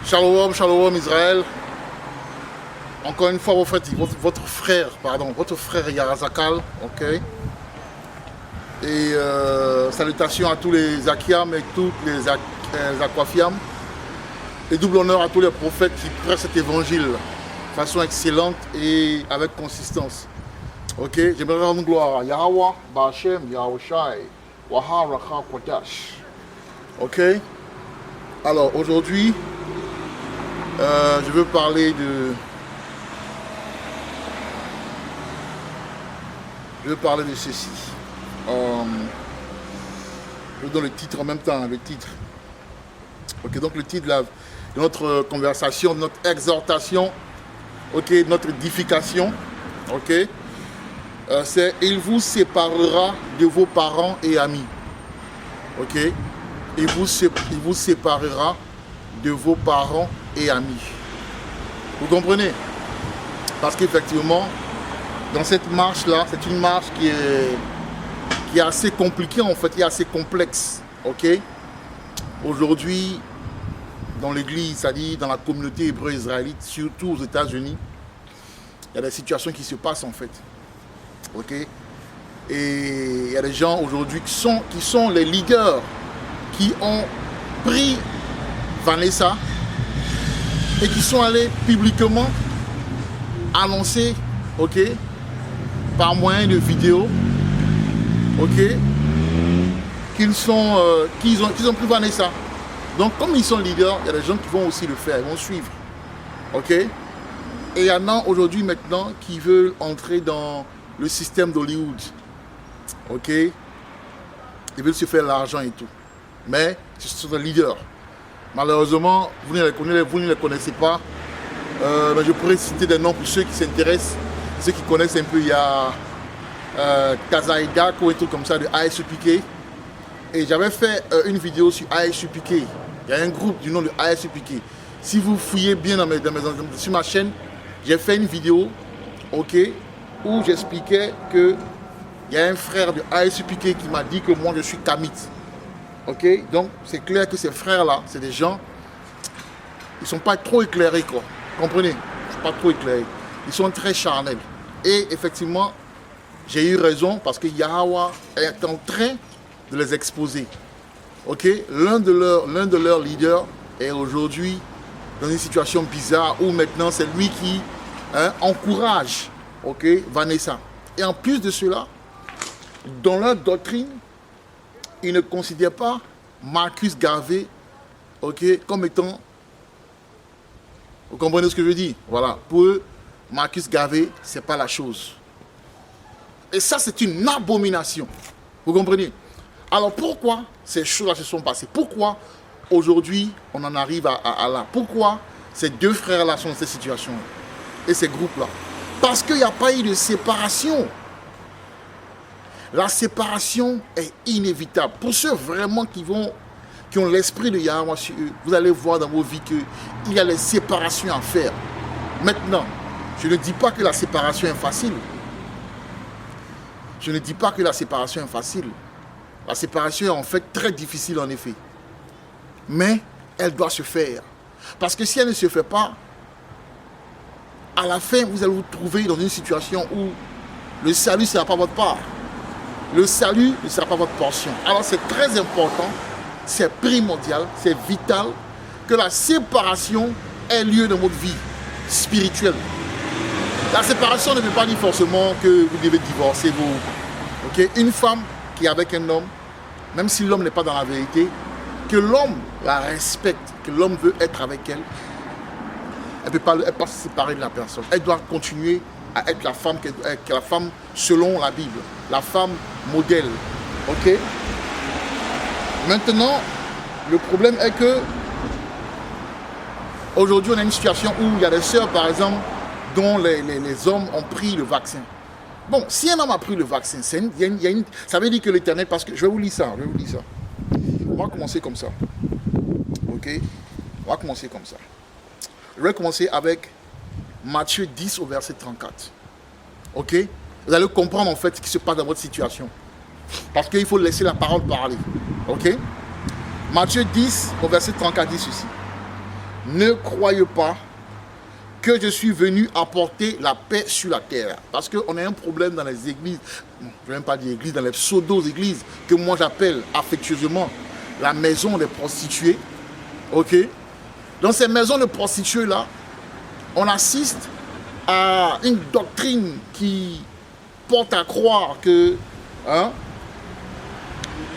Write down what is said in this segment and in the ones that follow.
Shalom, shalom Israël. Encore une fois, votre frère Yarazakal, ok. Et salutations à tous les Akiam et toutes les Aquafiam. Et double honneur à tous les prophètes qui prêchent cet évangile de façon excellente et avec consistance. Ok, j'aimerais rendre gloire à Yahweh, Ba'Hashem, Yahweh Shai, Wahar Racha Kodash. Ok. Alors aujourd'hui, je veux parler de ceci. Je donne le titre en même temps, le titre. Ok, donc le titre de notre conversation, de notre exhortation, ok, notre édification, ok, c'est « Il vous séparera de vos parents et amis ». Ok, il vous séparera de vos parents et amis. Vous comprenez? Parce qu'effectivement, dans cette marche-là, c'est une marche qui est assez compliquée en fait, qui est assez complexe. Ok? Aujourd'hui, dans l'église, c'est-à-dire dans la communauté hébreu israélite, surtout aux États-Unis, il y a des situations qui se passent en fait. Ok? Et il y a des gens aujourd'hui qui sont les leaders qui ont pris Vanessa et qui sont allés publiquement annoncer, ok, par moyen de vidéos, ok, qu'ils ont pris Vanessa. Donc comme ils sont leaders, il y a des gens qui vont aussi le faire, ils vont suivre, ok. Et il y en a aujourd'hui maintenant qui veulent entrer dans le système d'Hollywood, ok. Ils veulent se faire l'argent et tout, mais ce sont des leaders. Malheureusement, vous ne les connaissez pas. Mais je pourrais citer des noms pour ceux qui s'intéressent, ceux qui connaissent un peu. Il y a Kazaïdak ou un truc comme ça de ASUPK. Et j'avais fait une vidéo sur ASUPK. Il y a un groupe du nom de ASUPK. Si vous fouillez bien sur ma chaîne, j'ai fait une vidéo, ok, où j'expliquais qu'il y a un frère de ASUPK qui m'a dit que moi je suis Kamite. Ok, donc c'est clair que ces frères-là, c'est des gens, ils ne sont pas trop éclairés, quoi. Comprenez? Ils ne sont pas trop éclairés. Ils sont très charnels. Et effectivement, j'ai eu raison parce que Yahweh est en train de les exposer. Ok, l'un de leurs leaders est aujourd'hui dans une situation bizarre où maintenant c'est lui qui encourage, ok, Vanessa. Et en plus de cela, dans leur doctrine, ils ne considèrent pas Marcus Garvey, ok, comme étant... Vous comprenez ce que je veux dire? Voilà. Pour eux, Marcus Garvey, ce n'est pas la chose. Et ça, c'est une abomination. Vous comprenez? Alors pourquoi ces choses-là se sont passées? Pourquoi aujourd'hui, on en arrive à là? Pourquoi ces deux frères-là sont dans cette situation et ces groupes-là? Parce qu'il n'y a pas eu de séparation. La séparation est inévitable. Pour ceux vraiment qui ont l'esprit de Yahweh sur eux, vous allez voir dans vos vies qu'il y a les séparations à faire. Maintenant, je ne dis pas que la séparation est facile. Je ne dis pas que la séparation est facile. La séparation est en fait très difficile en effet. Mais elle doit se faire. Parce que si elle ne se fait pas, à la fin, vous allez vous trouver dans une situation où le salut ne sera pas votre part. Le salut ne sera pas votre portion. Alors c'est très important, c'est primordial, c'est vital que la séparation ait lieu dans votre vie spirituelle. La séparation ne veut pas dire forcément que vous devez divorcer. Okay? Une femme qui est avec un homme, même si l'homme n'est pas dans la vérité, que l'homme la respecte, que l'homme veut être avec elle, elle ne peut pas se séparer de la personne. Elle doit continuer à être la femme selon la Bible, la femme modèle. Ok? Maintenant, le problème est que aujourd'hui, on a une situation où il y a des sœurs, par exemple, dont les hommes ont pris le vaccin. Bon, si un homme a pris le vaccin, ça veut dire que l'Éternel, parce que je vais vous lire ça, On va commencer comme ça. Ok? On va commencer comme ça. Je vais commencer avec Matthieu 10 au verset 34. Ok? Vous allez comprendre en fait ce qui se passe dans votre situation. Parce qu'il faut laisser la parole parler. Ok? Matthieu 10 au verset 34 dit ceci. ne croyez pas que je suis venu apporter la paix sur la terre. Parce qu'on a un problème dans les églises, je ne vais même pas dire églises, dans les pseudo-églises, que moi j'appelle affectueusement la maison des prostituées. Ok? Dans ces maisons de prostituées-là, on assiste à une doctrine qui porte à croire que,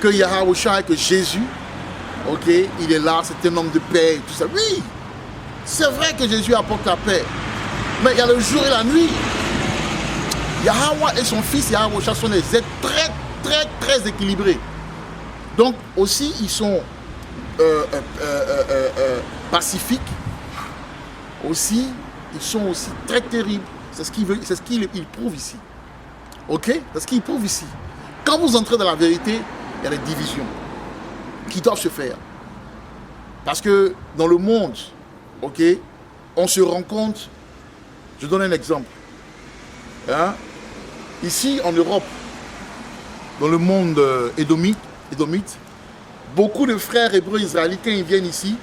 que Yahawashi, que Jésus, ok, il est là, c'est un homme de paix et tout ça. Oui, c'est vrai que Jésus apporte la paix, mais il y a le jour et la nuit. Yahweh et son fils Yahawashi sont des êtres très, très, très équilibrés. Donc aussi, ils sont pacifiques. Aussi, ils sont aussi très terribles. C'est ce qu'il prouve ici. Ok? C'est ce qu'il prouve ici. Quand vous entrez dans la vérité, il y a des divisions qui doivent se faire. Parce que dans le monde, ok, on se rend compte, je donne un exemple. Ici en Europe, dans le monde édomite, beaucoup de frères hébreux israélites, quand ils viennent ici,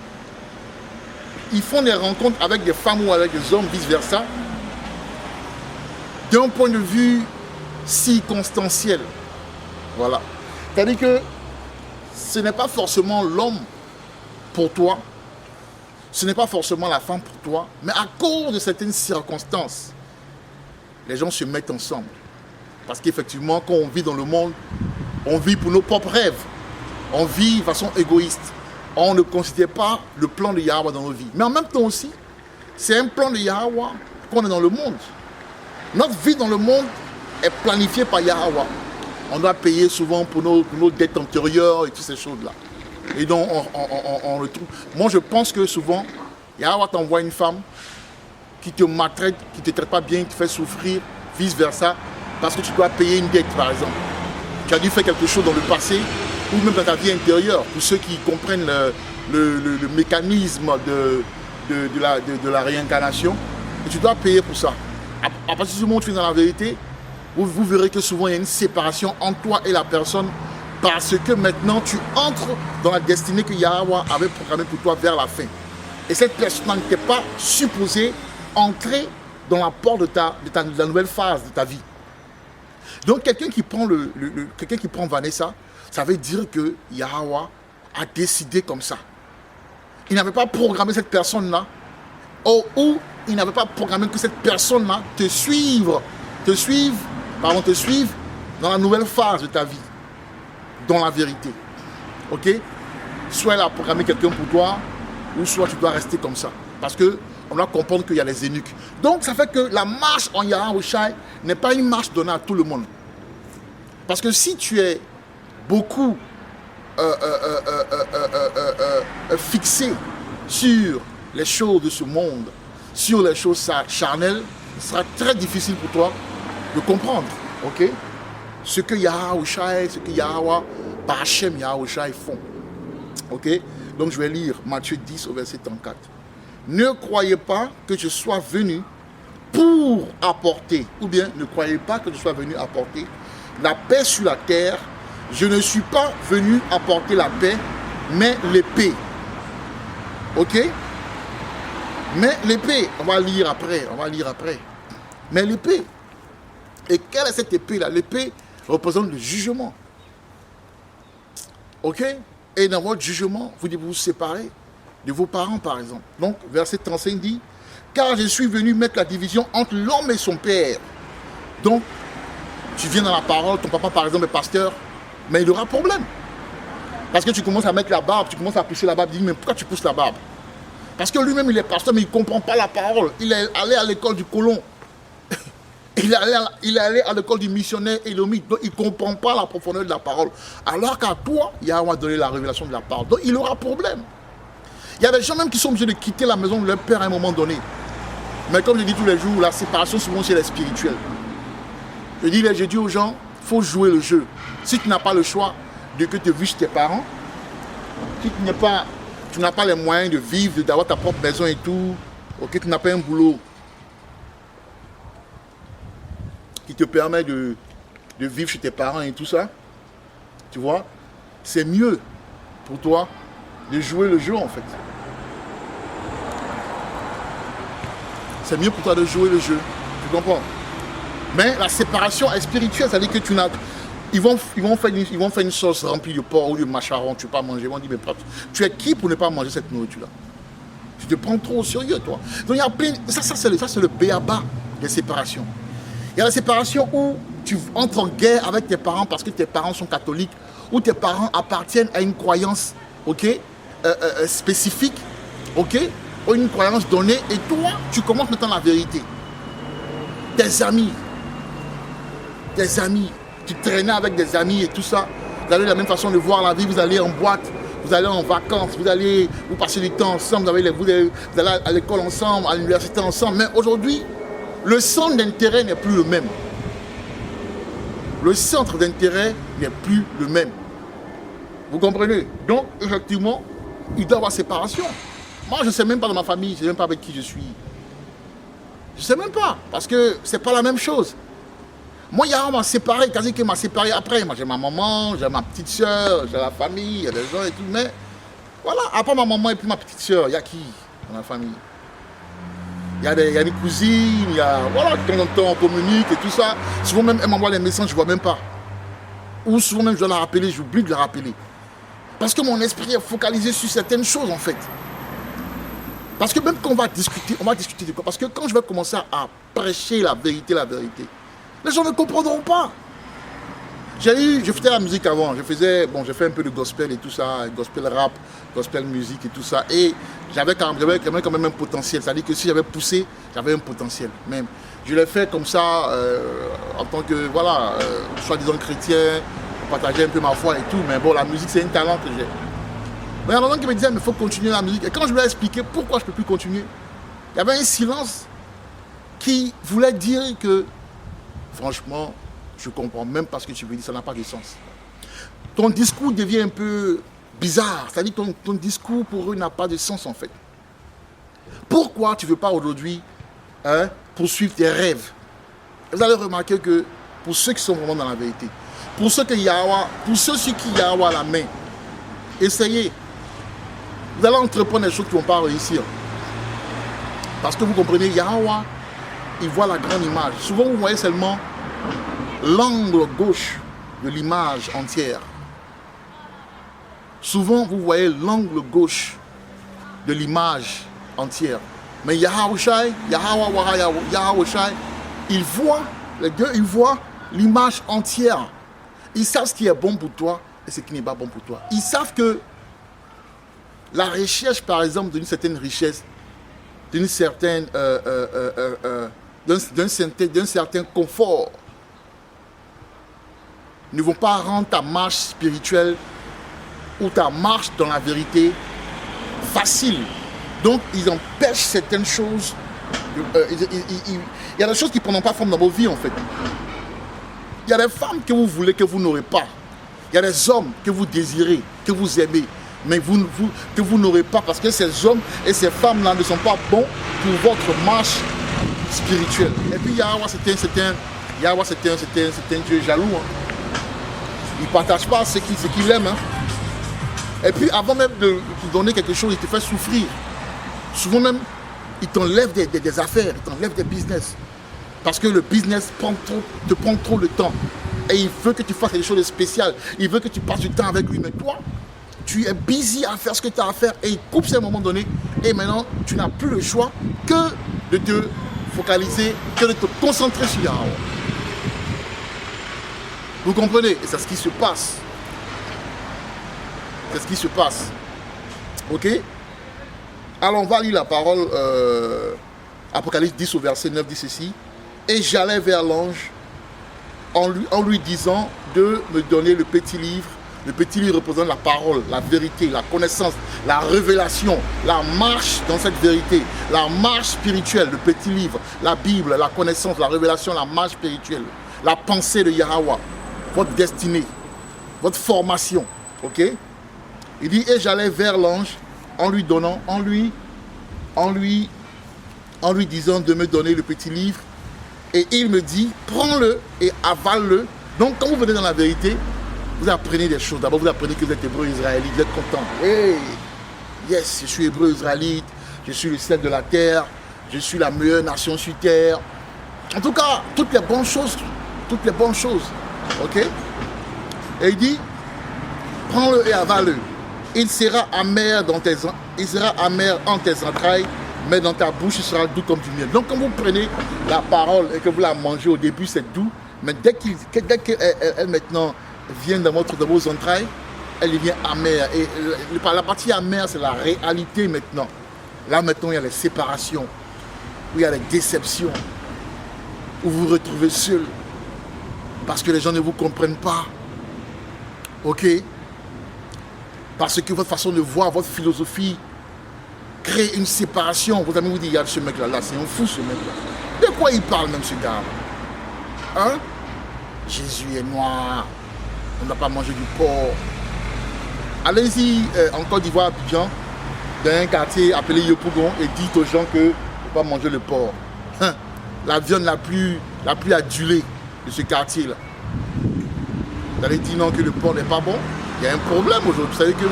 ils font des rencontres avec des femmes ou avec des hommes, vice-versa, d'un point de vue circonstanciel. Voilà. C'est-à-dire que ce n'est pas forcément l'homme pour toi, ce n'est pas forcément la femme pour toi, mais à cause de certaines circonstances, les gens se mettent ensemble. Parce qu'effectivement, quand on vit dans le monde, on vit pour nos propres rêves. On vit de façon égoïste. On ne considère pas le plan de Yahweh dans nos vies. Mais en même temps aussi, c'est un plan de Yahweh qu'on est dans le monde. Notre vie dans le monde est planifiée par Yahweh. On doit payer souvent pour nos dettes antérieures et toutes ces choses-là. Et donc, on le trouve. Moi, je pense que souvent, Yahweh t'envoie une femme qui te maltraite, qui ne te traite pas bien, qui te fait souffrir, vice-versa, parce que tu dois payer une dette, par exemple. Tu as dû faire quelque chose dans le passé, ou même dans ta vie intérieure, pour ceux qui comprennent le mécanisme de la réincarnation. Et tu dois payer pour ça. À partir du moment où tu es dans la vérité, vous verrez que souvent il y a une séparation entre toi et la personne, parce que maintenant tu entres dans la destinée que Yahweh avait programmée pour toi vers la fin. Et cette personne n'était pas supposée entrer dans la porte de la nouvelle phase de ta vie. Donc quelqu'un qui prend Vanessa, ça veut dire que Yahweh a décidé comme ça. Il n'avait pas programmé cette personne-là, ou il n'avait pas programmé que cette personne-là te suive dans la nouvelle phase de ta vie, dans la vérité. Ok? Soit elle a programmé quelqu'un pour toi, ou soit tu dois rester comme ça. Parce que on doit comprendre qu'il y a les eunuques. Donc ça fait que la marche en Yahawashi n'est pas une marche donnée à tout le monde. Parce que si tu es beaucoup fixé sur les choses de ce monde, sur les choses charnelles, ce sera très difficile pour toi de comprendre, ok, ce que Yahawashi, ce que Yahweh, par Hachem Yahawashi font. Ok, donc je vais lire Matthieu 10 au verset 34. Ne croyez pas que je sois venu pour apporter, ou bien ne croyez pas que je sois venu apporter la paix sur la terre. Je ne suis pas venu apporter la paix, mais l'épée. Ok? Mais l'épée, on va lire après. Mais l'épée. Et quelle est cette épée-là? L'épée représente le jugement. Ok? Et dans votre jugement, vous devez vous séparer de vos parents, par exemple. Donc, verset 35 dit, car je suis venu mettre la division entre l'homme et son père. Donc, tu viens dans la parole, ton papa, par exemple, est pasteur, mais il aura problème. Parce que tu commences à mettre la barbe, tu commences à pousser la barbe, il dit, mais pourquoi tu pousses la barbe? Parce que lui-même, il est pasteur, mais il ne comprend pas la parole. Il est allé à l'école du colon. Il est allé à l'école du missionnaire édomite. Donc, il ne comprend pas la profondeur de la parole. Alors qu'à toi, Yahweh a donné la révélation de la parole. Donc, il aura problème. Il y a des gens même qui sont obligés de quitter la maison de leur père à un moment donné. Mais comme je dis tous les jours, la séparation souvent c'est spirituelle. Je dis aux gens, il faut jouer le jeu. Si tu n'as pas le choix de que tu vis chez tes parents, si tu n'as pas les moyens de vivre, d'avoir ta propre maison et tout, ok, tu n'as pas un boulot qui te permet de vivre chez tes parents et tout ça, tu vois, c'est mieux pour toi de jouer le jeu en fait. c'est mieux pour toi de jouer le jeu. Tu comprends? Mais la séparation est spirituelle, c'est-à-dire que tu n'as... Ils vont faire une sauce remplie de porc ou de macharon, tu ne peux pas manger. Ils vont dire, mais tu es qui pour ne pas manger cette nourriture-là? Tu te prends trop au sérieux, toi. Donc il y a plein... Ça c'est le béaba des séparations. Il y a la séparation où tu entres en guerre avec tes parents parce que tes parents sont catholiques, ou tes parents appartiennent à une croyance, ok, spécifique, ok, ou une croyance donnée, et toi, tu commences maintenant la vérité. Tes amis, tu traînais avec des amis et tout ça, vous avez la même façon de voir la vie, vous allez en boîte, vous allez en vacances, vous passez du temps ensemble, vous allez à l'école ensemble, à l'université ensemble, mais aujourd'hui, le centre d'intérêt n'est plus le même. Le centre d'intérêt n'est plus le même. Vous comprenez? Donc, effectivement, il doit y avoir séparation. Moi, je ne sais même pas dans ma famille, je ne sais même pas avec qui je suis. Je ne sais même pas, parce que ce n'est pas la même chose. Moi, Yahya m'a séparé, quasi qu'il m'a séparé après. Moi, j'ai ma maman, j'ai ma petite soeur, j'ai la famille, il y a des gens et tout. Mais voilà, après ma maman et puis ma petite soeur, il y a qui dans la famille? Il y a des cousines, il y a... Voilà, de temps en temps, on communique et tout ça. Souvent même, elle m'envoie des messages, je ne vois même pas. Ou souvent même, je dois la rappeler, j'oublie de la rappeler. Parce que mon esprit est focalisé sur certaines choses, en fait. Parce que même quand on va discuter de quoi? Parce que quand je vais commencer à prêcher la vérité, les gens ne comprendront pas. Je faisais la musique avant, j'ai fait un peu de gospel et tout ça, gospel rap, gospel musique et tout ça. Et j'avais quand même un potentiel, c'est-à-dire que si j'avais poussé, j'avais un potentiel même. Je l'ai fait comme ça, en tant que, voilà, soi-disant chrétien, pour partager un peu ma foi et tout, mais bon, la musique c'est un talent que j'ai. Mais il y a un moment qui me disait, mais il faut continuer la musique. Et quand je lui ai expliqué pourquoi je ne peux plus continuer, il y avait un silence qui voulait dire que, franchement, je ne comprends même pas ce que tu veux dire, ça n'a pas de sens. Ton discours devient un peu bizarre, c'est-à-dire que ton discours pour eux n'a pas de sens en fait. Pourquoi tu ne veux pas aujourd'hui poursuivre tes rêves? Vous allez remarquer que pour ceux qui sont vraiment dans la vérité, pour ceux qui Yahya a la main, essayez. Vous allez entreprendre des choses qui ne vont pas réussir. Parce que vous comprenez, Yahya, il voit la grande image. Souvent, vous voyez seulement l'angle gauche de l'image entière. Souvent, vous voyez l'angle gauche de l'image entière. Mais Yahya, il voit, les deux, ils voient l'image entière. Ils savent ce qui est bon pour toi et ce qui n'est pas bon pour toi. Ils savent que la recherche, par exemple, d'une certaine richesse, d'un certain confort, ne vont pas rendre ta marche spirituelle ou ta marche dans la vérité facile. Donc, ils empêchent certaines choses. Il y a des choses qui ne prendront pas forme dans vos vies, en fait. Il y a des femmes que vous voulez, que vous n'aurez pas. Il y a des hommes que vous désirez, que vous aimez, mais que vous n'aurez pas parce que ces hommes et ces femmes-là ne sont pas bons pour votre marche spirituelle. Et puis, Yahya, c'est un Dieu jaloux. Hein. Il ne partage pas ce qu'il aime. Hein. Et puis, avant même de te donner quelque chose, il te fait souffrir. Souvent même, il t'enlève des affaires, il t'enlève des business. Parce que le business te prend trop de temps. Et il veut que tu fasses quelque chose de spécial. Il veut que tu passes du temps avec lui. Mais toi, tu es busy à faire ce que tu as à faire. Et il coupe ça à un moment donné. Et maintenant, tu n'as plus le choix que de te focaliser, que de te concentrer sur Yahya. Vous comprenez? Et c'est ce qui se passe. C'est ce qui se passe. Ok? Alors on va lire la parole. Apocalypse 10 au verset 9 dit ceci. Et j'allais vers l'ange en lui disant de me donner le petit livre. Le petit livre représente la parole, la vérité, la connaissance, la révélation, la marche dans cette vérité, la marche spirituelle, le petit livre, la Bible, la connaissance, la révélation, la marche spirituelle, la pensée de Yahya, votre destinée, votre formation. Ok? Il dit, et j'allais vers l'ange en lui disant de me donner le petit livre. Et il me dit, prends-le et avale-le. Donc, quand vous venez dans la vérité, vous apprenez des choses. D'abord, vous apprenez que vous êtes hébreu israélite, vous êtes content. Hey, yes, je suis hébreu israélite, je suis le sel de la terre. je suis la meilleure nation sur terre. En tout cas, toutes les bonnes choses. Ok? Et il dit, prends-le et avale-le. Il sera amer en tes entrailles, mais dans ta bouche, il sera doux comme du miel. Donc, quand vous prenez la parole et que vous la mangez au début, c'est doux. Mais dès qu'elle maintenant vient dans vos entrailles, elle devient amère. Et la partie amère, c'est la réalité maintenant. Là, maintenant, il y a les séparations, où il y a les déceptions, où vous vous retrouvez seul, parce que les gens ne vous comprennent pas. Ok? Parce que votre façon de voir, votre philosophie, crée une séparation. Vos amis vous disent, regarde ce mec-là, c'est un fou ce mec-là. De quoi il parle même ce gars? Hein? Jésus est noir, on n'a pas mangé du porc. Allez-y en Côte d'Ivoire, Abidjan, dans un quartier appelé Yopougon, et dites aux gens que ne faut pas manger le porc. Hein? La viande la plus adulée de ce quartier-là. Vous allez dire non que le porc n'est pas bon. Il y a un problème aujourd'hui. Vous savez que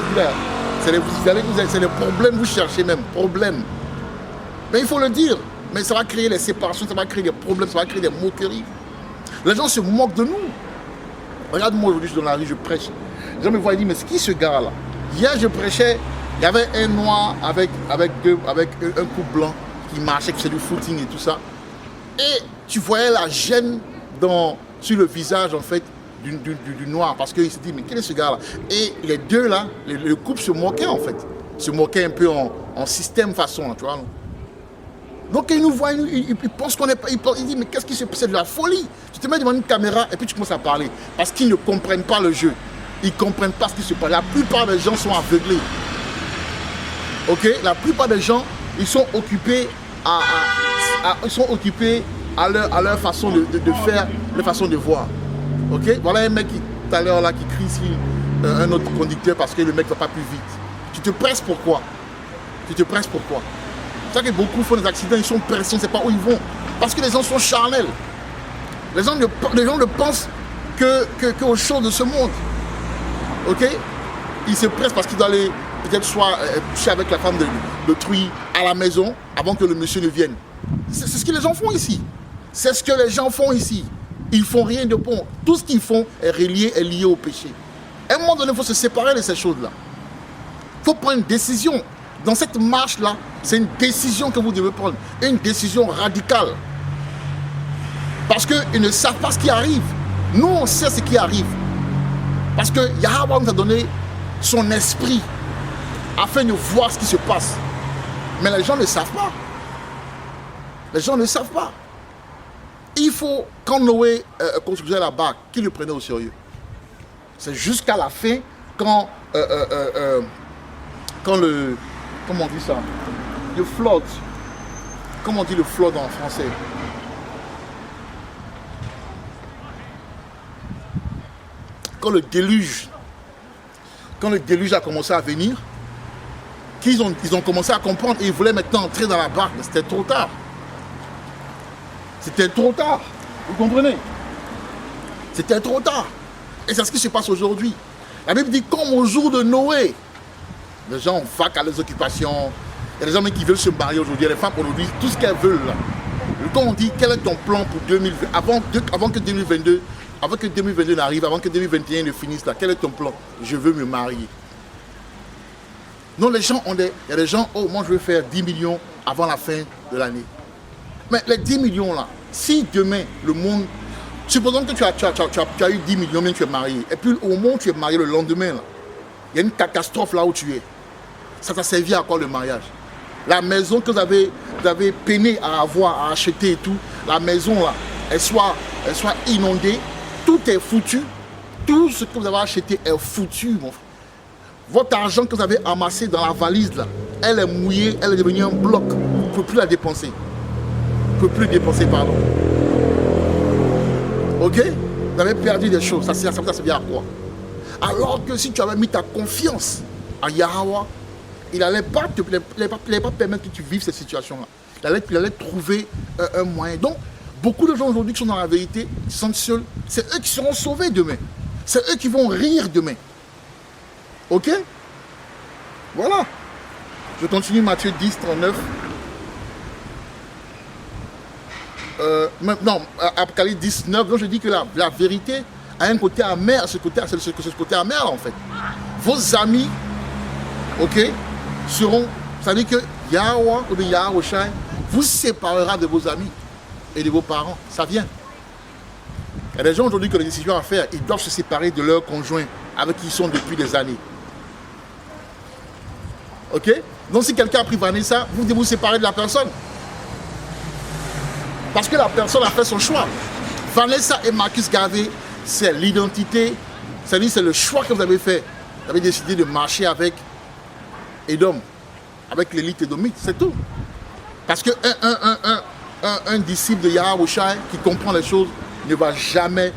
c'est les problèmes que vous cherchez même. Problème. Mais il faut le dire. Mais ça va créer les séparations, ça va créer des problèmes, ça va créer des moqueries. Les gens se moquent de nous. Regarde-moi aujourd'hui, je suis dans la rue, je prêche. Les gens me voient et disent, mais c'est qui ce gars-là? Hier, je prêchais, il y avait un noir avec un couple blanc qui marchait, qui faisait du footing et tout ça. Et tu voyais la gêne sur le visage, en fait, du noir, parce qu'il s'est dit, mais quel est ce gars-là? Et les deux là, le couple se moquait en fait, se moquait un peu en système façon, là, tu vois. Non? Donc ils nous voient, ils pensent qu'on est pas, ils disent, mais qu'est-ce qui se passe? C'est de la folie. Tu te mets devant une caméra et puis tu commences à parler, parce qu'ils ne comprennent pas le jeu, ils ne comprennent pas ce qui se passe. La plupart des gens sont aveuglés. Ok? La plupart des gens, ils sont occupés à leur façon de faire, leur façon de voir. Ok, voilà un mec qui, tout à l'heure là, qui crie sur un autre conducteur parce que le mec ne va pas plus vite. Tu te presses pourquoi? C'est ça que beaucoup font des accidents, ils sont pressés, on ne sait pas où ils vont. Parce que les gens sont charnels. Les gens ne pensent qu'aux choses de ce monde. Ok? Ils se pressent parce qu'ils doivent aller peut-être soit coucher avec la femme d'autrui à la maison avant que le monsieur ne vienne. C'est ce que les gens font ici. C'est ce que les gens font ici. Ils ne font rien de bon. Tout ce qu'ils font est lié au péché. À un moment donné, il faut se séparer de ces choses-là. Il faut prendre une décision. Dans cette marche-là, c'est une décision que vous devez prendre. Une décision radicale. Parce qu'ils ne savent pas ce qui arrive. Nous, on sait ce qui arrive. Parce que Yahweh nous a donné son esprit afin de voir ce qui se passe. Mais les gens ne savent pas. Les gens ne savent pas. Il faut, quand Noé construisait la barque, qu'il le prenait au sérieux. C'est jusqu'à la fin, quand le... Comment on dit ça? Le flood. Comment on dit le flood en français? Quand le déluge a commencé à venir, ils ont commencé à comprendre et ils voulaient maintenant entrer dans la barque, mais c'était trop tard. C'était trop tard, vous comprenez? C'était trop tard. Et c'est ce qui se passe aujourd'hui. La Bible dit comme au jour de Noé. Les gens vaquent à leurs occupations. Il y a des hommes qui veulent se marier aujourd'hui. Les femmes aujourd'hui, tout ce qu'elles veulent. Là. Quand on dit quel est ton plan pour 2020, avant que 2022 n'arrive, avant que 2021 ne finisse là, quel est ton plan? Je veux me marier. Non, les gens il y a des gens, oh moi je veux faire 10 millions avant la fin de l'année. Mais les 10 millions là, si demain le monde, supposons que tu as eu 10 millions, mais tu es marié, et puis au moment où tu es marié le lendemain, là, il y a une catastrophe là où tu es. Ça t'a servi à quoi le mariage? La maison que vous avez peiné à avoir, à acheter et tout, la maison là, elle soit inondée, tout est foutu. Tout ce que vous avez acheté est foutu, mon frère. Votre argent que vous avez amassé dans la valise là, elle est mouillée, elle est devenue un bloc. Vous ne pouvez plus la dépenser. Pardon. Ok? Vous avez perdu des choses. Ça servi à quoi? Alors que si tu avais mis ta confiance en Yahweh, il n'allait pas permettre que tu vives cette situation-là. Il allait trouver un moyen. Donc, beaucoup de gens aujourd'hui qui sont dans la vérité, qui sont seuls, c'est eux qui seront sauvés demain. C'est eux qui vont rire demain. Ok? Voilà. Je continue Matthieu 10, 39. maintenant, Apocalypse 19, donc je dis que la vérité a un côté amer, ce côté amer en fait. Vos amis, ok, seront, ça veut dire que Yahweh ou de Yahushua vous séparera de vos amis et de vos parents. Ça vient. Il y a des gens aujourd'hui qui ont des décisions à faire, ils doivent se séparer de leurs conjoints avec qui ils sont depuis des années. Ok? Donc si quelqu'un a pris Vanessa, vous devez vous séparer de la personne. Parce que la personne a fait son choix. Vanessa et Marcus Garvey, c'est l'identité, c'est-à-dire c'est le choix que vous avez fait. Vous avez décidé de marcher avec Edom, avec l'élite édomite, c'est tout. Parce que un disciple de Yahushua qui comprend les choses ne va jamais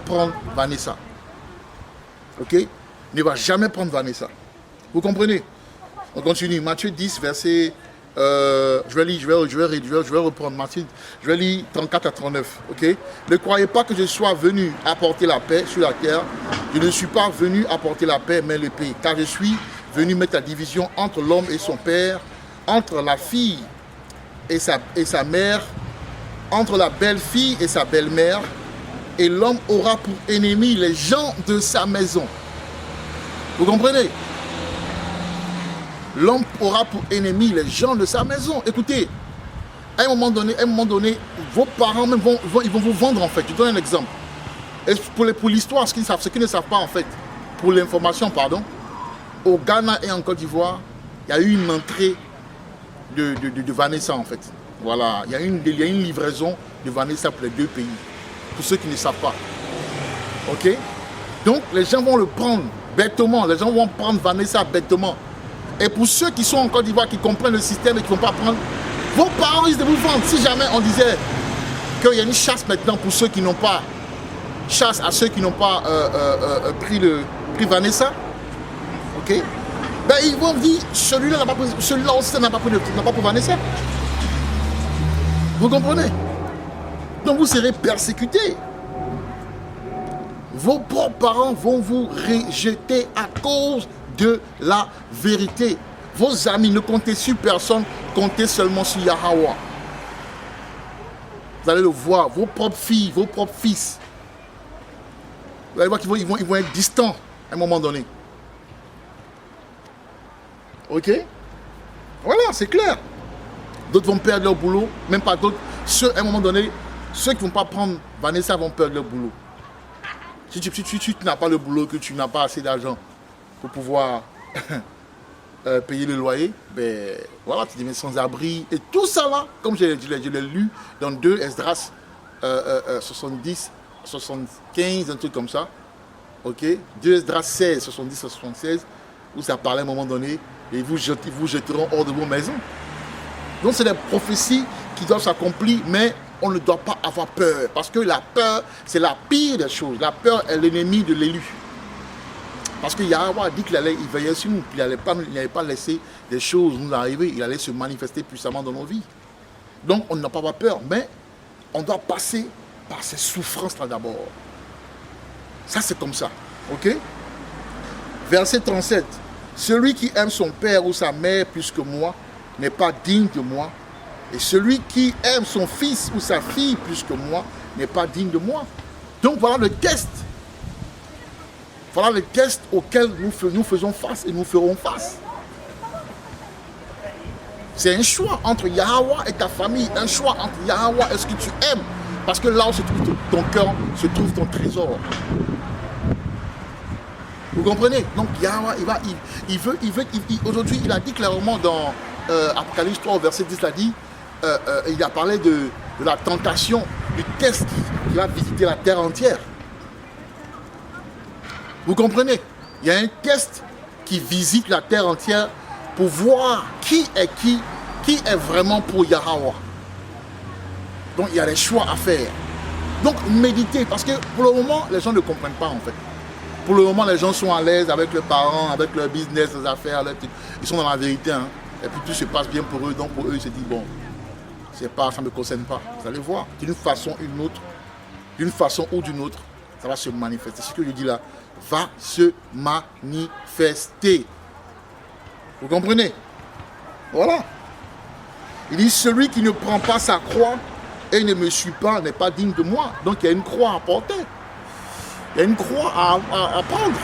prendre Vanessa. Ok? Ne va jamais prendre Vanessa. Vous comprenez? On continue. Matthieu 10, verset... je vais reprendre Matthieu. Je vais lire 34 à 39. Ok? Ne croyez pas que je sois venu apporter la paix sur la terre. Je ne suis pas venu apporter la paix, mais le pays. Car je suis venu mettre la division entre l'homme et son père, entre la fille et sa mère, entre la belle-fille et sa belle-mère, et l'homme aura pour ennemi les gens de sa maison. Vous comprenez? L'homme aura pour ennemi les gens de sa maison. Écoutez, à un moment donné, vos parents même ils vont vous vendre en fait. Je donne un exemple. Et pour l'histoire, ce qu'ils ne savent pas en fait, pour l'information, pardon, au Ghana et en Côte d'Ivoire, il y a eu une entrée de Vanessa en fait. Voilà, il y a une livraison de Vanessa pour les deux pays. Pour ceux qui ne savent pas. Ok? Donc les gens vont le prendre bêtement. Les gens vont prendre Vanessa bêtement. Et pour ceux qui sont en Côte d'Ivoire, qui comprennent le système et qui ne vont pas prendre, vos parents risquent de vous vendre. Si jamais on disait qu'il y a une chasse maintenant pour ceux qui n'ont pas, chasse à ceux qui n'ont pas pris Vanessa, ok? Ben ils vont dire, celui-là aussi n'a pas pris Vanessa. Vous comprenez? Donc vous serez persécutés. Vos propres parents vont vous rejeter à cause de la vérité. Vos amis, ne comptez sur personne, comptez seulement sur Yahweh. Vous allez le voir, vos propres filles, vos propres fils. Vous allez voir qu'ils vont être distants à un moment donné. Ok? Voilà, c'est clair. D'autres vont perdre leur boulot, même pas d'autres. À un moment donné, ceux qui ne vont pas prendre Vanessa vont perdre leur boulot. Si tu n'as pas le boulot, que tu n'as pas assez d'argent pour pouvoir payer le loyer, ben voilà, tu deviens sans abri. Et tout ça là, comme je l'ai lu dans 2 Esdras 70, 75, un truc comme ça. Ok? 2 Esdras 16, 70, 76, où ça parlait à un moment donné, et vous jeteront hors de vos maisons. Donc c'est des prophéties qui doivent s'accomplir, mais on ne doit pas avoir peur. Parce que la peur, c'est la pire des choses. La peur est l'ennemi de l'élu. Parce que Yahweh a dit qu'il allait veiller sur nous, qu'il n'allait pas laisser des choses nous arriver, il allait se manifester puissamment dans nos vies. Donc on n'a pas avoir peur, mais on doit passer par ces souffrances-là d'abord. Ça c'est comme ça, ok? Verset 37. Celui qui aime son père ou sa mère plus que moi n'est pas digne de moi. Et celui qui aime son fils ou sa fille plus que moi n'est pas digne de moi. Donc voilà le test. Voilà le test auquel nous faisons face et nous ferons face. C'est un choix entre Yahweh et ta famille. Un choix entre Yahweh et ce que tu aimes. Parce que là où se trouve ton cœur, se trouve ton trésor. Vous comprenez? Donc Yahweh, aujourd'hui, il a dit clairement dans Apocalypse 3, verset 10, il a dit, il a parlé de la tentation, du test qui va visiter la terre entière. Vous comprenez? Il y a un test qui visite la terre entière pour voir qui est vraiment pour Yahweh. Donc il y a des choix à faire. Donc méditez, parce que pour le moment, les gens ne comprennent pas en fait. Pour le moment, les gens sont à l'aise avec leurs parents, avec leur business, leurs affaires, ils sont dans la vérité. Hein. Et puis tout se passe bien pour eux, donc pour eux, ils se disent, bon, ça ne me concerne pas. Vous allez voir, d'une façon ou d'une autre, ça va se manifester. Ce que je dis là, va se manifester. Vous comprenez? Voilà. Il dit, celui qui ne prend pas sa croix et ne me suit pas n'est pas digne de moi. Donc il y a une croix à porter. Il y a une croix à prendre.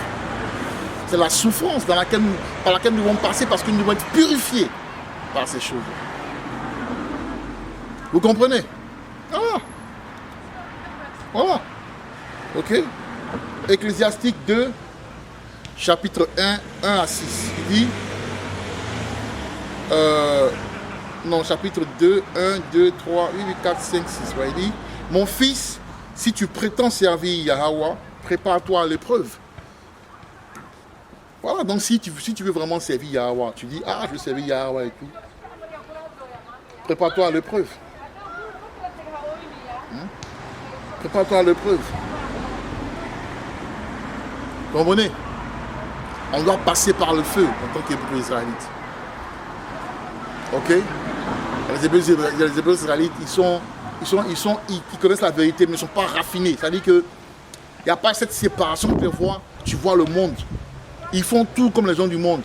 C'est la souffrance par laquelle nous devons passer parce que nous devons être purifiés par ces choses. Vous comprenez? Voilà. Voilà. Ok? Ecclésiastique 2, chapitre 1, 1 à 6. Il dit, chapitre 2, 1, 2, 3, 8, 4, 5, 6. Ouais, il dit, mon fils, si tu prétends servir Yahweh, prépare-toi à l'épreuve. Voilà, donc si tu veux vraiment servir Yahweh, tu dis, je veux servir Yahweh et tout. Prépare-toi à l'épreuve. Prépare-toi à l'épreuve. Vous comprenez? On doit passer par le feu en tant qu'Hébreux israélites. Ok? Les Hébreux israélites, ils connaissent la vérité, mais ils ne sont pas raffinés. C'est-à-dire qu'il n'y a pas cette séparation que tu vois le monde. Ils font tout comme les gens du monde.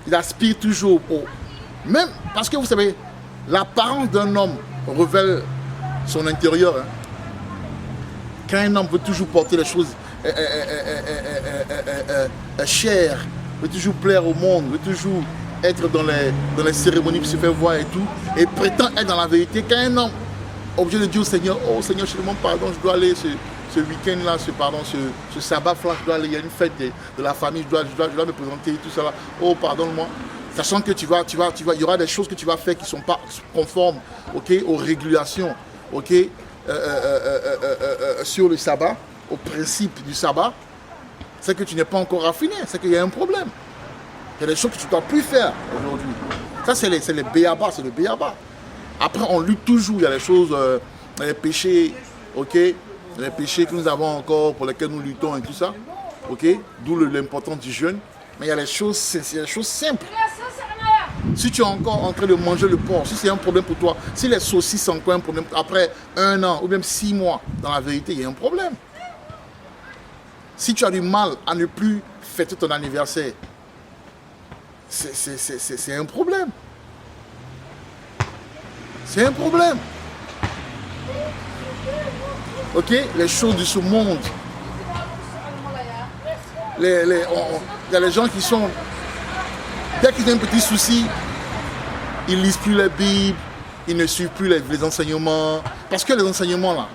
Ils aspirent toujours au... Même parce que vous savez, l'apparence d'un homme révèle son intérieur. Hein. Quand un homme veut toujours porter les choses chères, veut toujours plaire au monde, veut toujours être dans les cérémonies qui se fait voir et tout, et prétend être dans la vérité, quand un homme est obligé de dire au Seigneur, oh Seigneur, je te demande pardon, je dois aller ce week-end-là, ce sabbat-là, je dois aller, il y a une fête de la famille, je dois me présenter, tout ça là, oh pardonne-moi. Sachant que il y aura des choses que tu vas faire qui ne sont pas conformes, okay, aux régulations, okay, sur le sabbat, au principe du sabbat, c'est que tu n'es pas encore raffiné, c'est qu'il y a un problème. Il y a des choses que tu ne dois plus faire aujourd'hui. Ça, c'est les béabas, c'est le béaba. Après, on lutte toujours, il y a les choses, les péchés, ok, les péchés que nous avons encore, pour lesquels nous luttons et tout ça, ok, d'où l'importance du jeûne. Mais il y a les choses simples. Si tu es encore en train de manger le porc, si c'est un problème pour toi, si les saucisses sont encore un problème, après 1 an ou même 6 mois, dans la vérité, il y a un problème. Si tu as du mal à ne plus fêter ton anniversaire, c'est un problème. C'est un problème. Ok, les choses de ce monde. Il y a les gens qui sont... Dès qu'ils ont un petit souci, ils ne lisent plus la Bible, ils ne suivent plus les enseignements. Parce que les enseignements, là,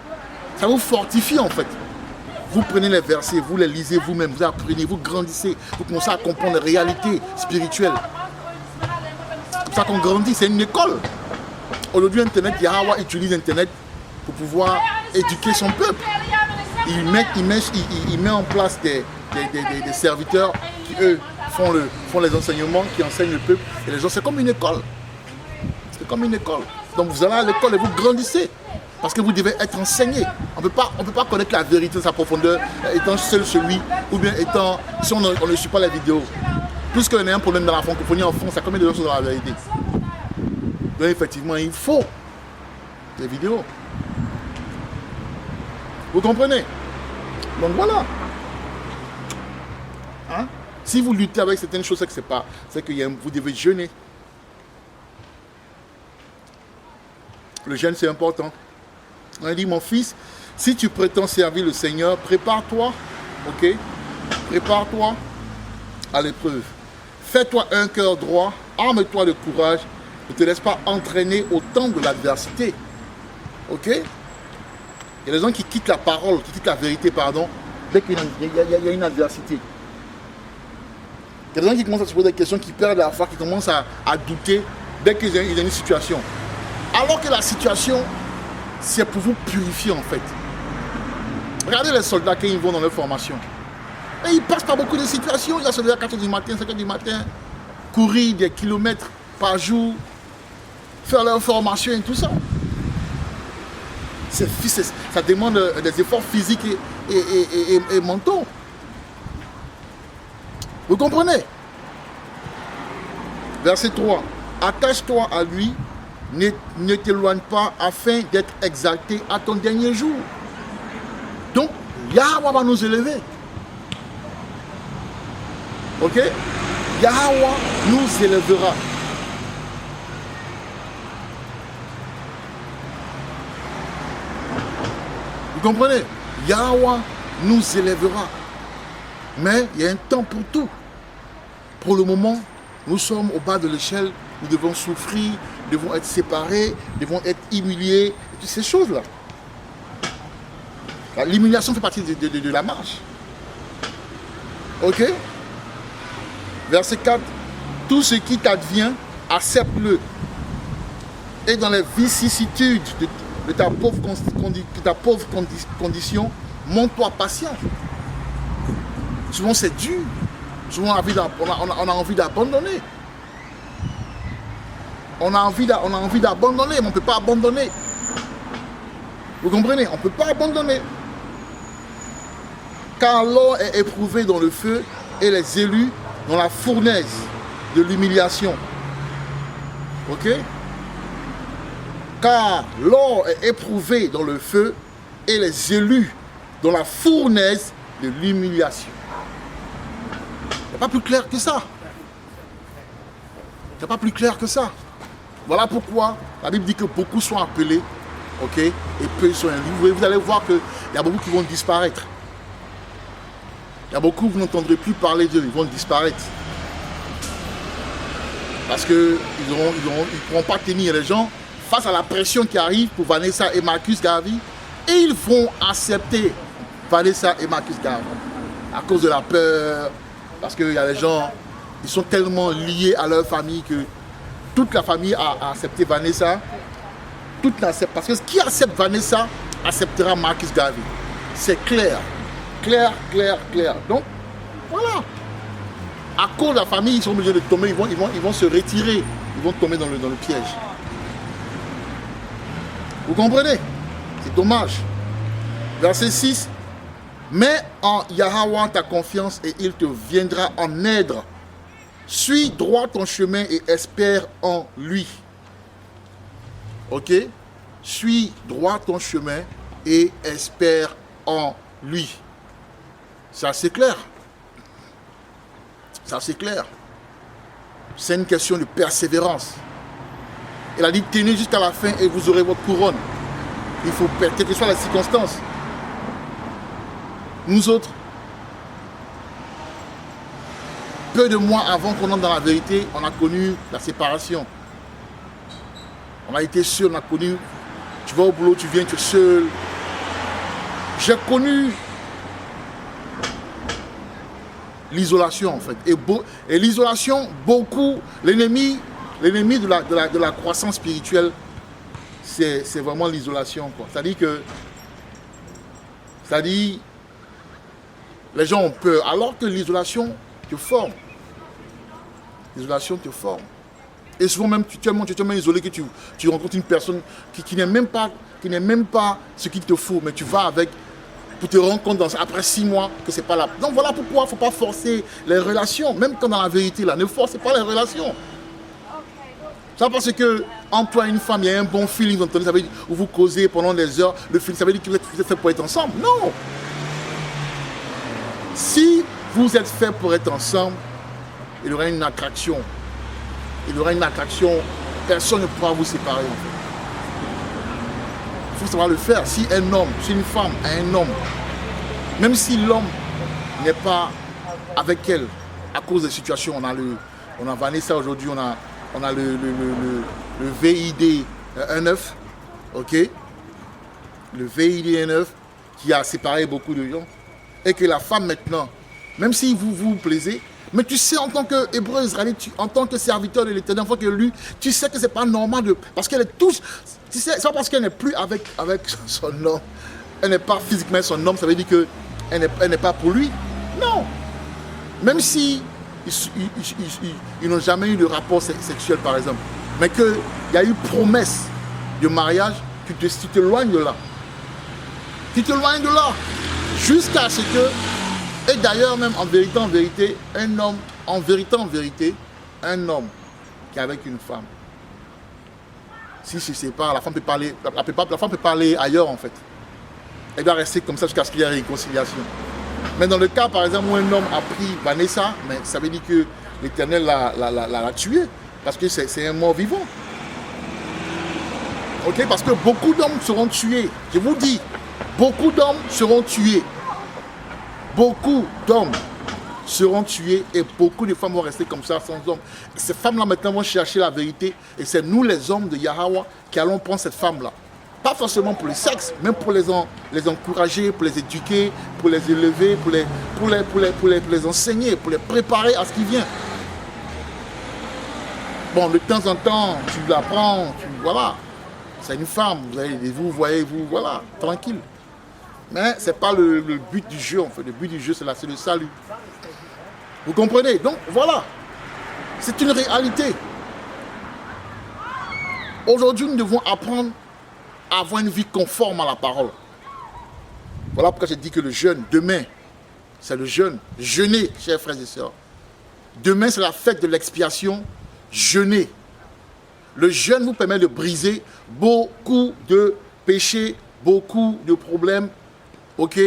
ça vous fortifie en fait. Vous prenez les versets, vous les lisez vous-même, vous apprenez, vous grandissez, vous commencez à comprendre les réalités spirituelles. C'est pour ça qu'on grandit, c'est une école. Aujourd'hui, Internet, Yahweh utilise Internet pour pouvoir éduquer son peuple. Il met en place des serviteurs qui, eux, font les enseignements, qui enseignent le peuple. Et les gens, c'est comme une école. C'est comme une école. Donc vous allez à l'école et vous grandissez. Parce que vous devez être enseigné. On ne peut pas connaître la vérité de sa profondeur étant seul celui, ou bien étant, si on ne suit pas la vidéo. Puisqu'il y a un problème dans la francophonie en France, ça combien de gens sont dans la vérité. Donc effectivement, il faut des vidéos. Vous comprenez? Donc voilà. Hein? Si vous luttez avec certaines choses, c'est que vous devez jeûner. Le jeûne, c'est important. On a dit, mon fils, si tu prétends servir le Seigneur, prépare-toi, ok? Prépare-toi à l'épreuve. Fais-toi un cœur droit, arme-toi de courage, ne te laisse pas entraîner au temps de l'adversité. Ok? Il y a des gens qui quittent la parole, qui quittent la vérité, pardon, dès qu'il y a une adversité. Il y a des gens qui commencent à se poser des questions, qui perdent la foi, qui commencent à douter dès qu'ils ont une situation. Alors que la situation, c'est pour vous purifier en fait. Regardez les soldats quand ils vont dans leur formation. Et ils passent par beaucoup de situations. Il y a soldats à 4h du matin, 5h du matin, courir des kilomètres par jour, faire leur formation et tout ça. Ça demande des efforts physiques et mentaux. Vous comprenez? Verset 3. Attache-toi à lui, ne t'éloigne pas afin d'être exalté à ton dernier jour. Donc, Yahweh va nous élever. Ok? Yahweh nous élèvera. comprenez? Yahweh nous élèvera. Mais il y a un temps pour tout. Pour le moment, nous sommes au bas de l'échelle, nous devons souffrir, nous devons être séparés, nous devons être humiliés, et toutes ces choses-là. L'humiliation fait partie de la marche. Ok? Verset 4. Tout ce qui t'advient, accepte-le. Et dans les vicissitudes de ta pauvre condition, montre-toi patient. Souvent c'est dur. Souvent on a envie d'abandonner. On a envie d'abandonner, mais on ne peut pas abandonner. Vous comprenez? On ne peut pas abandonner. Car l'or est éprouvé dans le feu et les élus dans la fournaise de l'humiliation. Ok? Car l'or est éprouvé dans le feu et les élus dans la fournaise de l'humiliation. Il n'y a pas plus clair que ça. Il n'y a pas plus clair que ça. Voilà pourquoi la Bible dit que beaucoup sont appelés, ok, et peu sont élus. Vous allez voir qu'il y a beaucoup qui vont disparaître. Il y a beaucoup, vous n'entendrez plus parler d'eux, ils vont disparaître. Parce qu'ils ne pourront pas tenir les gens face à la pression qui arrive pour Vanessa et Marcus Garvey. Et ils vont accepter Vanessa et Marcus Garvey. À cause de la peur, parce qu'il y a des gens, ils sont tellement liés à leur famille que toute la famille a accepté Vanessa. Parce que qui accepte Vanessa acceptera Marcus Garvey. C'est clair. Clair. Donc, voilà. À cause de la famille, ils sont obligés de tomber, ils vont se retirer. Ils vont tomber dans le piège. Vous comprenez? C'est dommage. Verset 6. Mets en Yahweh ta confiance et il te viendra en aide. Suis droit ton chemin et espère en lui. Ok? Suis droit ton chemin et espère en lui. C'est assez clair. C'est assez clair. C'est une question de persévérance. Il a dit tenez jusqu'à la fin et vous aurez votre couronne. Il faut, quelles que soient les circonstances. Nous autres, peu de mois avant qu'on entre dans la vérité, on a connu la séparation. On a été seul, on a connu, tu vas au boulot, tu viens, tu es seul. J'ai connu l'isolation en fait. Et l'isolation, beaucoup, l'ennemi de la croissance spirituelle, c'est vraiment l'isolation. C'est-à-dire que, les gens ont peur, alors que l'isolation te forme. L'isolation te forme. Et souvent même, tu es tellement isolé que tu rencontres une personne qui n'est même pas ce qu'il te faut, mais tu vas avec pour te rendre compte après 6 mois que c'est pas là. Donc voilà pourquoi il ne faut pas forcer les relations, même quand dans la vérité, là, ne forcez pas les relations. Ça parce que entre toi et une femme, il y a un bon feeling, vous entendez, ça veut dire, où vous causez pendant des heures, le feeling, ça veut dire que vous êtes fait pour être ensemble. Non! Si vous êtes fait pour être ensemble, il y aura une attraction. Il y aura une attraction, personne ne pourra vous séparer en fait. Il faut savoir le faire. Si un homme, si une femme a un homme, même si l'homme n'est pas avec elle à cause des situations, on a Vanessa aujourd'hui, on a le VID 1.9, ok, le VID 1.9 qui a séparé beaucoup de gens, et que la femme maintenant, même si vous plaisez, mais tu sais en tant qu'hébreu israélite, en tant que serviteur de l'Éternel, en tant que lui, tu sais que c'est pas normal parce qu'elle est tous, tu sais, c'est pas parce qu'elle n'est plus avec son homme, elle n'est pas physiquement son homme, ça veut dire qu'elle n'est pas pour lui. Non. Même si ils n'ont jamais eu de rapport sexuel par exemple, mais qu'il y a eu promesse de mariage, tu t'éloignes de là. Tu t'éloignes de là. Jusqu'à ce que, et d'ailleurs même en vérité, un homme, en vérité, un homme qui est avec une femme, s'il se sépare, la femme peut parler, la femme peut parler ailleurs en fait. Elle doit rester comme ça jusqu'à ce qu'il y ait réconciliation. Mais dans le cas par exemple où un homme a pris Vanessa, mais ça veut dire que l'Éternel l'a tué, parce que c'est un mort vivant. Ok, parce que beaucoup d'hommes seront tués, je vous dis. Beaucoup d'hommes seront tués. Beaucoup d'hommes seront tués et beaucoup de femmes vont rester comme ça sans hommes. Et ces femmes-là maintenant vont chercher la vérité et c'est nous les hommes de Yahweh qui allons prendre cette femme-là. Pas forcément pour le sexe, mais pour les encourager, pour les éduquer, pour les élever, pour les enseigner, pour les préparer à ce qui vient. Bon, de temps en temps, tu la prends, voilà. C'est une femme, vous voyez, voilà, tranquille. Mais ce n'est pas le but du jeu, en fait. Le but du jeu, c'est le salut. Vous comprenez? Donc, voilà. C'est une réalité. Aujourd'hui, nous devons apprendre à avoir une vie conforme à la parole. Voilà pourquoi j'ai dit que le jeûne, demain, c'est le jeûne. Jeûner, chers frères et sœurs. Demain, c'est la fête de l'expiation. Jeûner. Le jeûne vous permet de briser beaucoup de péchés, beaucoup de problèmes, ok,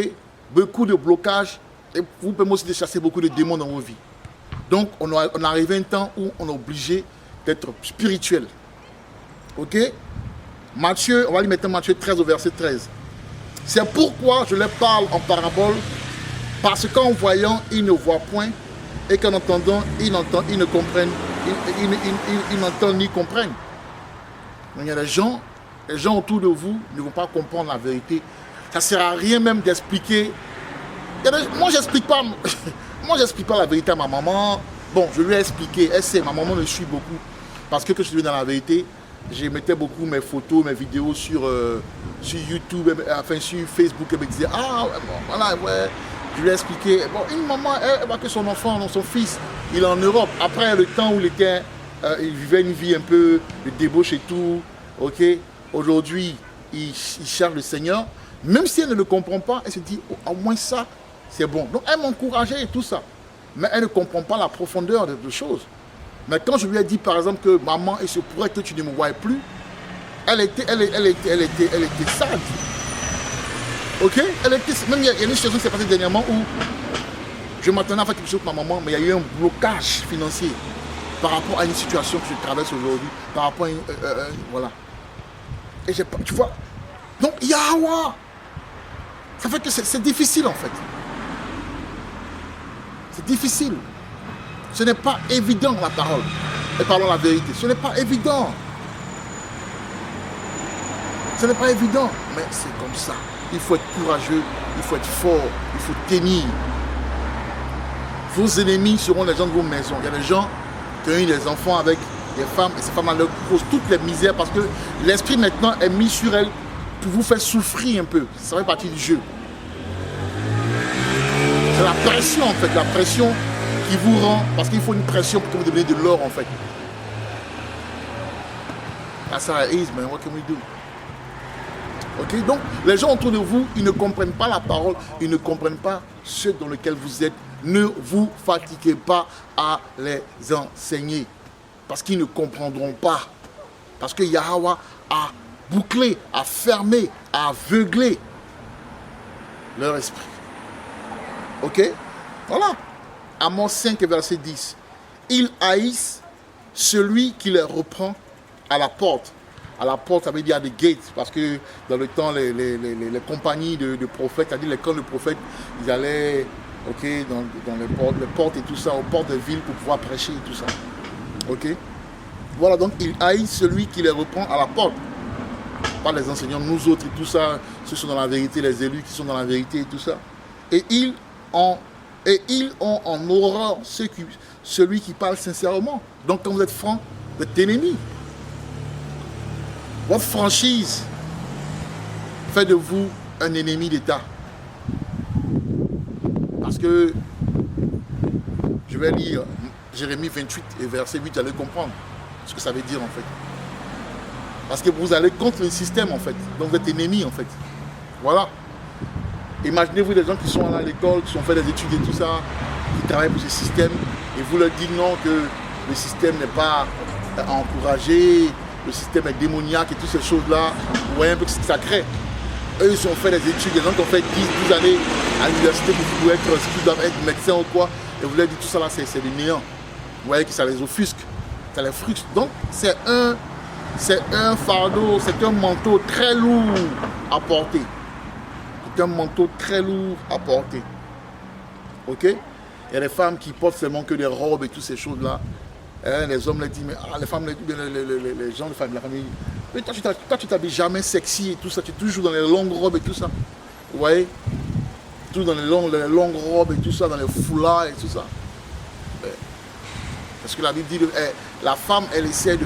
beaucoup de blocages, et vous permet aussi de chasser beaucoup de démons dans vos vies. Donc, on arrive à un temps où on est obligé d'être spirituel. Ok? Matthieu, on va lui mettre Matthieu 13 au verset 13. C'est pourquoi je leur parle en parabole, parce qu'en voyant, ils ne voient point, et qu'en entendant, ils ne comprennent, ils n'entendent ni comprennent. Donc, il y a les gens autour de vous ne vont pas comprendre la vérité. Ça ne sert à rien même d'expliquer. Moi, j'explique pas la vérité à ma maman. Bon, je lui ai expliqué. Elle sait, ma maman me suit beaucoup. Parce que quand je suis dans la vérité, je mettais beaucoup mes photos, mes vidéos sur YouTube, enfin sur Facebook. Elle me disait, ah, voilà, ouais. Je lui ai expliqué. Bon, une maman, elle voit que son enfant, son fils, il est en Europe. Après le temps où il vivait une vie un peu de débauche et tout, ok. Aujourd'hui, il cherche le Seigneur. Même si elle ne le comprend pas, elle se dit, oh, au moins ça, c'est bon. Donc elle m'encourageait et tout ça. Mais elle ne comprend pas la profondeur de choses. Mais quand je lui ai dit, par exemple, que maman, il se pourrait que tu ne me voies plus, elle était sage. Ok? Même il y a une situation qui s'est passée dernièrement où je m'attendais à faire quelque chose pour ma maman, mais il y a eu un blocage financier par rapport à une situation que je traverse aujourd'hui, par rapport à voilà. Et tu vois, donc Yahweh, ça fait que c'est difficile en fait. C'est difficile. Ce n'est pas évident la parole. Et parlons la vérité. Ce n'est pas évident. Ce n'est pas évident, mais c'est comme ça. Il faut être courageux, il faut être fort, il faut tenir. Vos ennemis seront les gens de vos maisons. Il y a des gens qui ont eu des enfants avec des femmes et ces femmes leur causent toutes les misères parce que l'esprit maintenant est mis sur elles pour vous faire souffrir un peu. Ça fait partie du jeu. C'est la pression en fait, la pression qui vous rend, parce qu'il faut une pression pour que vous deveniez de l'or en fait. That's how it is, man. What can we do? Ok, donc les gens autour de vous, ils ne comprennent pas la parole, ils ne comprennent pas ce dans lequel vous êtes. Ne vous fatiguez pas à les enseigner, parce qu'ils ne comprendront pas. Parce que Yahweh a bouclé, a fermé, a aveuglé leur esprit. Ok? Voilà. Amos 5, verset 10. Ils haïssent celui qui les reprend à la porte. À la porte, ça veut dire à des gates, parce que dans le temps, les compagnies de prophètes, c'est-à-dire les camps de prophètes, ils allaient dans les portes et tout ça, aux portes des villes pour pouvoir prêcher et tout ça. Ok? Voilà, donc ils haïssent celui qui les reprend à la porte. Pas les enseignants, nous autres et tout ça, ceux qui sont dans la vérité, les élus qui sont dans la vérité et tout ça. Et ils ont en horreur celui qui parle sincèrement. Donc quand vous êtes franc, vous êtes ennemi. Votre franchise fait de vous un ennemi d'État. Parce que je vais lire Jérémie 28 et verset 8, vous allez comprendre ce que ça veut dire en fait. Parce que vous allez contre le système en fait. Donc vous êtes ennemi en fait. Voilà. Imaginez-vous des gens qui sont à l'école, qui ont fait des études et tout ça, qui travaillent pour ce système, et vous leur dites non, que le système n'est pas encouragé, le système est démoniaque et toutes ces choses-là. Vous voyez un peu ce que ça crée. Eux, ils ont fait des études, des gens qui ont fait 10, 12 années à l'université pour être ce qu'ils doivent être médecins ou quoi, et vous leur dites tout ça là, c'est du néant. Vous voyez que ça les offusque, ça les frustre. Donc, c'est un fardeau, c'est un manteau très lourd à porter. c'est un manteau très lourd à porter. Ok? Il y a des femmes qui portent seulement que des robes et toutes ces choses-là. Les hommes les disent, mais les femmes, les gens de la famille, mais toi tu t'habilles jamais sexy et tout ça, tu es toujours dans les longues robes et tout ça. Vous voyez? Toujours dans les longues robes et tout ça, dans les foulards et tout ça. Parce que la Bible dit, la femme, elle essaie de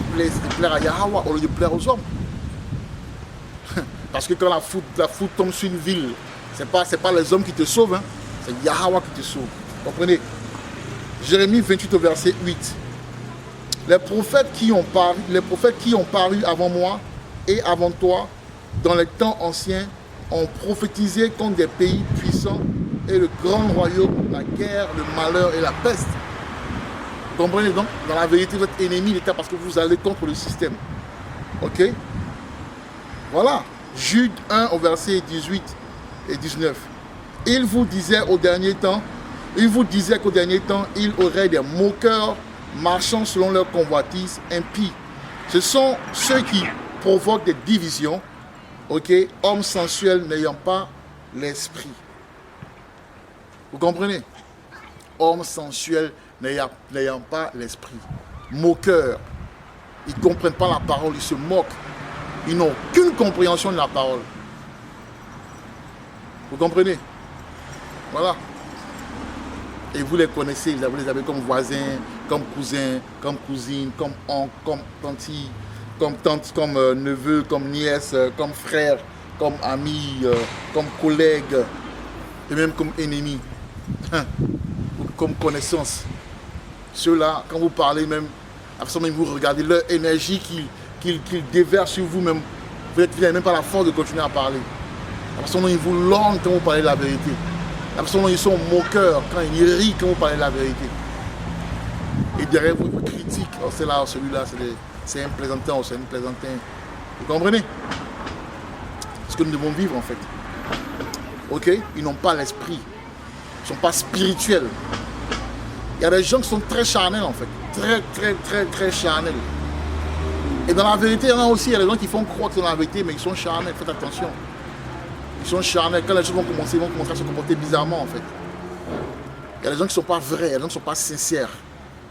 plaire à Yahweh au lieu de plaire aux hommes. Parce que quand la foudre tombe sur une ville, ce n'est pas les hommes qui te sauvent, hein, c'est Yahweh qui te sauve. Comprenez? Jérémie 28 au verset 8. Les prophètes qui ont paru avant moi et avant toi, dans les temps anciens, ont prophétisé contre des pays puissants et le grand royaume, la guerre, le malheur et la peste. Vous comprenez donc? Dans la vérité, votre ennemi l'État parce que vous allez contre le système. Ok? Voilà. Jude 1 au verset 18 et 19. Il vous disait qu'au dernier temps, il aurait des moqueurs marchant selon leur convoitise impie. Ce sont ceux qui provoquent des divisions, ok, hommes sensuels n'ayant pas l'esprit. Vous comprenez? Hommes sensuels n'ayant pas l'esprit. Moqueurs. Ils ne comprennent pas la parole, ils se moquent. Ils n'ont aucune compréhension de la parole. Vous comprenez? Voilà. Et vous les connaissez, vous les avez comme voisins, comme cousins, comme cousines, comme oncles, comme tanti, comme tante, comme neveu, comme nièce, comme frère, comme ami, comme collègue, et même comme ennemi, comme connaissance. Ceux-là, quand vous parlez même, absolument vous regardez leur énergie qu'ils déversent sur vous-même, vous n'avez même pas la force de continuer à parler. Absolument ils vous languent quand vous parlez de la vérité. Absolument ils sont moqueurs quand ils rient quand vous parlez de la vérité. Et derrière vous, ils critiquent. Oh, c'est là, celui-là, c'est un plaisantin, c'est une plaisantin. Vous comprenez? Ce que nous devons vivre en fait. Ok? Ils n'ont pas l'esprit. Ils ne sont pas spirituels. Il y a des gens qui sont très charnels en fait. Très charnels. Et dans la vérité, il y en a aussi, il y a des gens qui font croire que c'est dans la vérité, mais ils sont charnels, faites attention. Ils sont charnels. Quand les choses vont commencer à se comporter bizarrement en fait. Il y a des gens qui ne sont pas vrais, il y a des gens qui ne sont pas sincères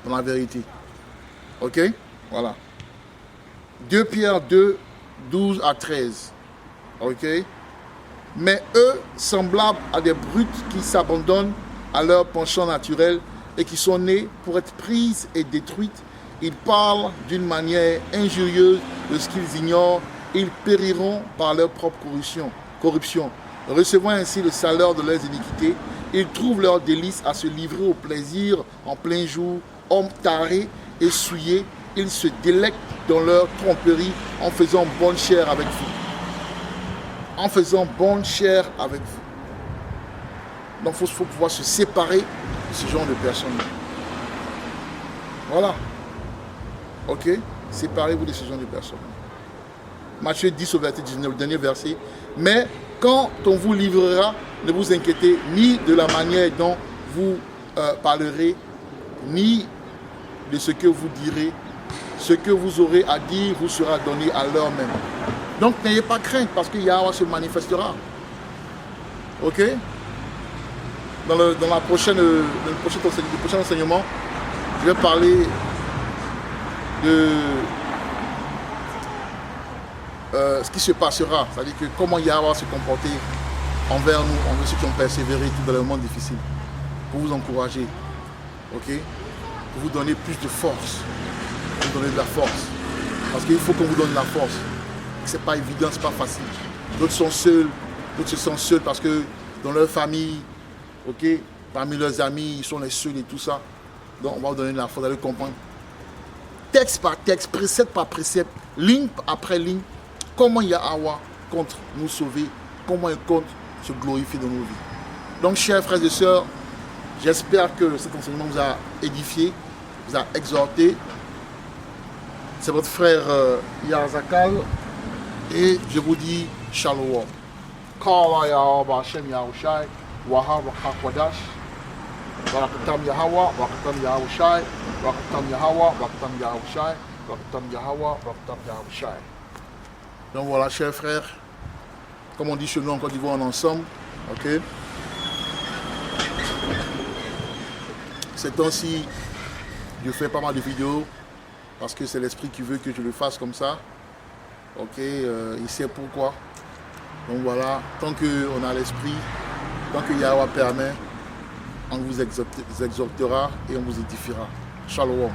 dans la vérité. Ok? Voilà. 2 Pierre 2, 12 à 13. Ok? Mais eux, semblables à des brutes qui s'abandonnent à leur penchant naturel et qui sont nés pour être prises et détruites, ils parlent d'une manière injurieuse de ce qu'ils ignorent. Ils périront par leur propre corruption. Recevant ainsi le salaire de leurs iniquités, ils trouvent leur délice à se livrer au plaisir en plein jour. Hommes tarés et souillés, ils se délectent dans leur tromperie en faisant bonne chère avec vous. En faisant bonne chère avec vous. Donc il faut pouvoir se séparer de ce genre de personnes. Voilà. Ok? Séparez-vous de ce genre de personnes. Matthieu 10 au verset 19, le dernier verset. Mais quand on vous livrera, ne vous inquiétez ni de la manière dont vous parlerez, ni de ce que vous direz. Ce que vous aurez à dire vous sera donné à l'heure même. Donc n'ayez pas crainte parce que Yahweh se manifestera. Ok? Dans le prochain enseignement, je vais parler de ce qui se passera. C'est-à-dire que comment Yahweh va se comporter envers nous, envers ceux qui ont persévéré tout dans le monde difficile. Pour vous encourager. Ok? Pour vous donner plus de force. Pour vous donner de la force. Parce qu'il faut qu'on vous donne de la force. C'est pas évident, c'est pas facile. D'autres sont seuls, d'autres se sentent seuls parce que dans leur famille, ok, parmi leurs amis, ils sont les seuls et tout ça. Donc on va vous donner de la force, vous allez comprendre. Texte par texte, précepte par précepte, ligne après ligne, comment Yahweh compte nous sauver, comment il compte se glorifier dans nos vies. Donc chers frères et sœurs, j'espère que cet enseignement vous a édifié, vous a exhorté. C'est votre frère Yarzakal et je vous dis Shalom. Kala Yahweh Hashem Yahushai, Wahab Hakwadash, Barakatam Yahweh, Barakatam Yahushai, Barakatam Yahweh, Barakatam Yahushai, Barakatam Yahweh, Barakatam Yahushai. Donc voilà, chers frères, comme on dit chez nous en Côte d'Ivoire, en ensemble, Ok. Ces temps-ci, je fais pas mal de vidéos parce que c'est l'esprit qui veut que je le fasse comme ça. Ok, il sait pourquoi. Donc voilà, tant qu'on a l'esprit, tant que Yahweh permet, on vous exhortera et on vous édifiera. Shalom.